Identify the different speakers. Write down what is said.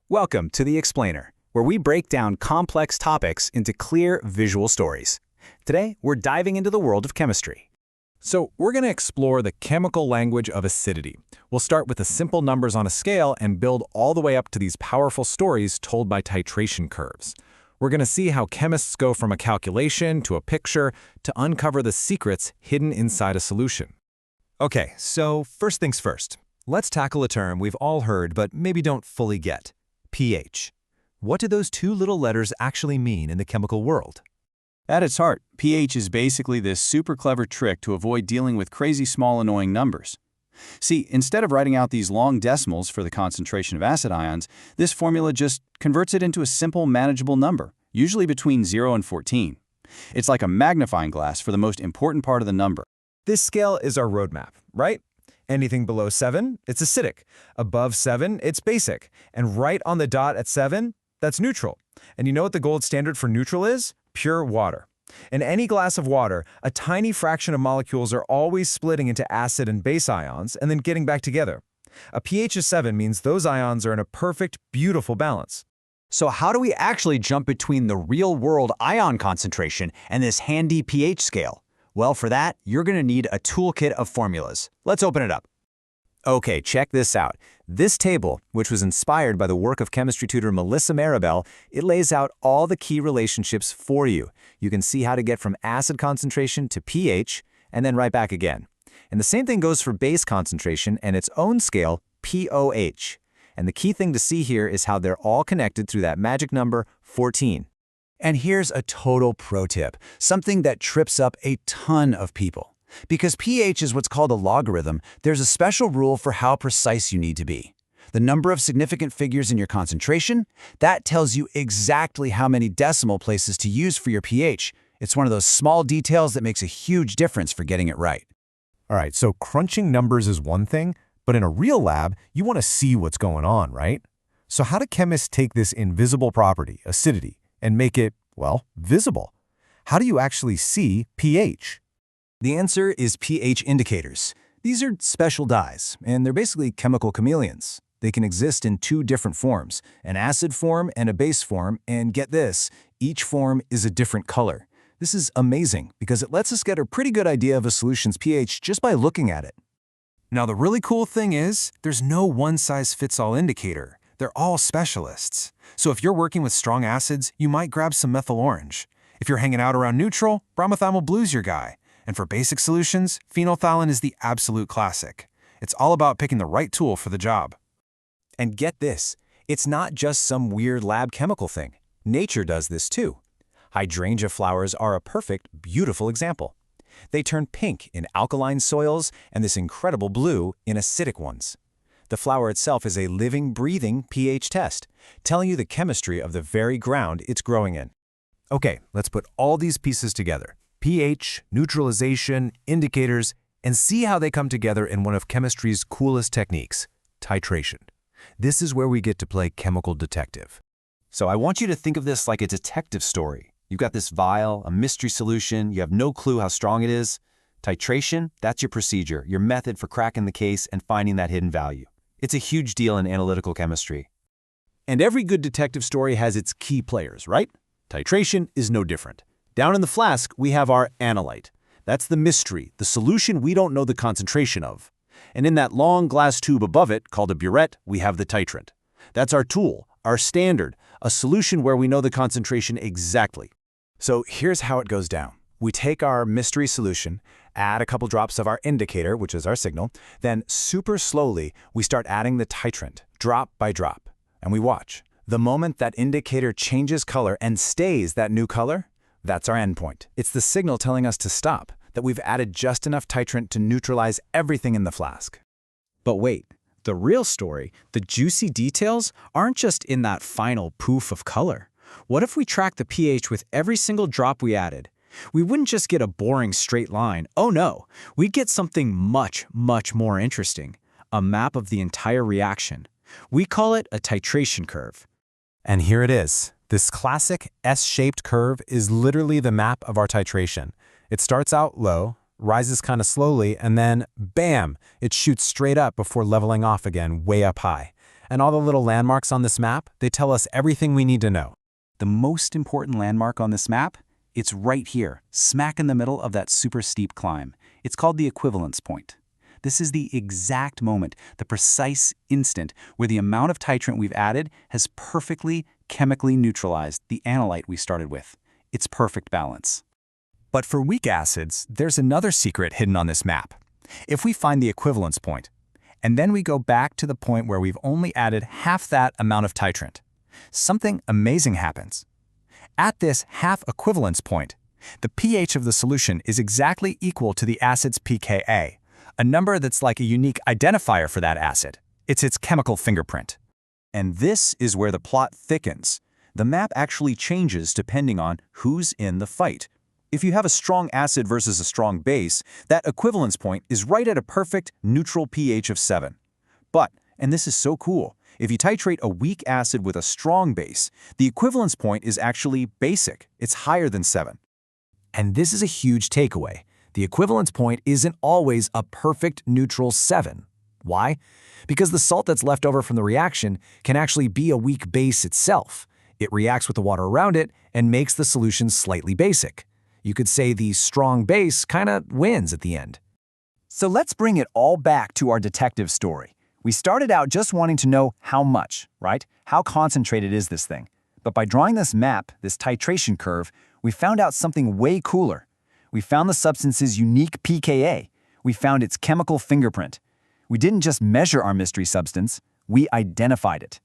Speaker 1: Welcome to The Explainer, where we break down complex topics into clear visual stories. Today, we're diving into the world of chemistry.
Speaker 2: So we're going to explore the chemical language of acidity. We'll start with the simple numbers on a scale and build all the way up to these powerful stories told by titration curves. We're going to see how chemists go from a calculation to a picture to uncover the secrets hidden inside a solution.
Speaker 3: Okay, so first things first. Let's tackle a term we've all heard but maybe don't fully get: pH. What do those two little letters actually mean in the chemical world?
Speaker 4: At its heart, pH is basically this super clever trick to avoid dealing with crazy small annoying numbers. See, instead of writing out these long decimals for the concentration of acid ions, this formula just converts it into a simple manageable number, usually between 0 and 14. It's like a magnifying glass for the most important part of the number.
Speaker 3: This scale is our roadmap, right? Anything below 7, it's acidic. Above 7, it's basic. And right on the dot at 7, that's neutral. And you know what the gold standard for neutral is? Pure water. In any glass of water, a tiny fraction of molecules are always splitting into acid and base ions and then getting back together. A pH of 7 means those ions are in a perfect, beautiful balance.
Speaker 1: So how do we actually jump between the real-world ion concentration and this handy pH scale? Well, for that, you're going to need a toolkit of formulas. Let's open it up. Okay, check this out. This table, which was inspired by the work of chemistry tutor Melissa Maribel, it lays out all the key relationships for you. You can see how to get from acid concentration to pH, and then right back again. And the same thing goes for base concentration and its own scale, pOH. And the key thing to see here is how they're all connected through that magic number, 14. And here's a total pro tip, something that trips up a ton of people. Because pH is what's called a logarithm, there's a special rule for how precise you need to be. The number of significant figures in your concentration, that tells you exactly how many decimal places to use for your pH. It's one of those small details that makes a huge difference for getting it right.
Speaker 2: All right, so crunching numbers is one thing, but in a real lab, you want to see what's going on, right? So how do chemists take this invisible property, acidity, and make it, well, visible? How do you actually see pH?
Speaker 1: The answer is pH indicators. These are special dyes, and they're basically chemical chameleons. They can exist in two different forms, an acid form and a base form, and get this, each form is a different color. This is amazing because it lets us get a pretty good idea of a solution's pH just by looking at it.
Speaker 3: Now, the really cool thing is, there's no one-size-fits-all indicator. They're all specialists. So if you're working with strong acids, you might grab some methyl orange. If you're hanging out around neutral, bromothymol blue's your guy. And for basic solutions, phenolphthalein is the absolute classic. It's all about picking the right tool for the job.
Speaker 1: And get this, it's not just some weird lab chemical thing. Nature does this too. Hydrangea flowers are a perfect, beautiful example. They turn pink in alkaline soils and this incredible blue in acidic ones. The flower itself is a living, breathing pH test, telling you the chemistry of the very ground it's growing in.
Speaker 2: Okay, let's put all these pieces together: pH, neutralization, indicators, and see how they come together in one of chemistry's coolest techniques, titration. This is where we get to play chemical detective.
Speaker 4: So I want you to think of this like a detective story. You've got this vial, a mystery solution, you have no clue how strong it is. Titration, that's your procedure, your method for cracking the case and finding that hidden value. It's a huge deal in analytical chemistry.
Speaker 1: And every good detective story has its key players, right? Titration is no different. Down in the flask, we have our analyte. That's the mystery, the solution we don't know the concentration of. And in that long glass tube above it, called a burette, we have the titrant. That's our tool, our standard, a solution where we know the concentration exactly. So here's how it goes down. We take our mystery solution, add a couple drops of our indicator, which is our signal, then super slowly, we start adding the titrant, drop by drop. And we watch. The moment that indicator changes color and stays that new color, that's our endpoint. It's the signal telling us to stop, that we've added just enough titrant to neutralize everything in the flask. But wait, the real story, the juicy details, aren't just in that final poof of color. What if we track the pH with every single drop we added? We wouldn't just get a boring straight line. Oh no, we'd get something much, much more interesting. A map of the entire reaction. We call it a titration curve.
Speaker 2: And here it is. This classic S-shaped curve is literally the map of our titration. It starts out low, rises kind of slowly, and then, bam, it shoots straight up before leveling off again way up high. And all the little landmarks on this map, they tell us everything we need to know.
Speaker 4: The most important landmark on this map? It's right here, smack in the middle of that super steep climb. It's called the equivalence point. This is the exact moment, the precise instant, where the amount of titrant we've added has perfectly chemically neutralized the analyte we started with. It's perfect balance.
Speaker 5: But for weak acids, there's another secret hidden on this map. If we find the equivalence point, and then we go back to the point where we've only added half that amount of titrant, something amazing happens. At this half equivalence point, the pH of the solution is exactly equal to the acid's pKa, a number that's like a unique identifier for that acid. It's its chemical fingerprint.
Speaker 1: And this is where the plot thickens. The map actually changes depending on who's in the fight. If you have a strong acid versus a strong base, that equivalence point is right at a perfect neutral pH of 7. But, and this is so cool, if you titrate a weak acid with a strong base, the equivalence point is actually basic. It's higher than 7.
Speaker 2: And this is a huge takeaway. The equivalence point isn't always a perfect neutral 7. Why? Because the salt that's left over from the reaction can actually be a weak base itself. It reacts with the water around it and makes the solution slightly basic. You could say the strong base kind of wins at the end.
Speaker 5: So let's bring it all back to our detective story. We started out just wanting to know how much, right? How concentrated is this thing? But by drawing this map, this titration curve, we found out something way cooler. We found the substance's unique pKa. We found its chemical fingerprint. We didn't just measure our mystery substance, we identified it.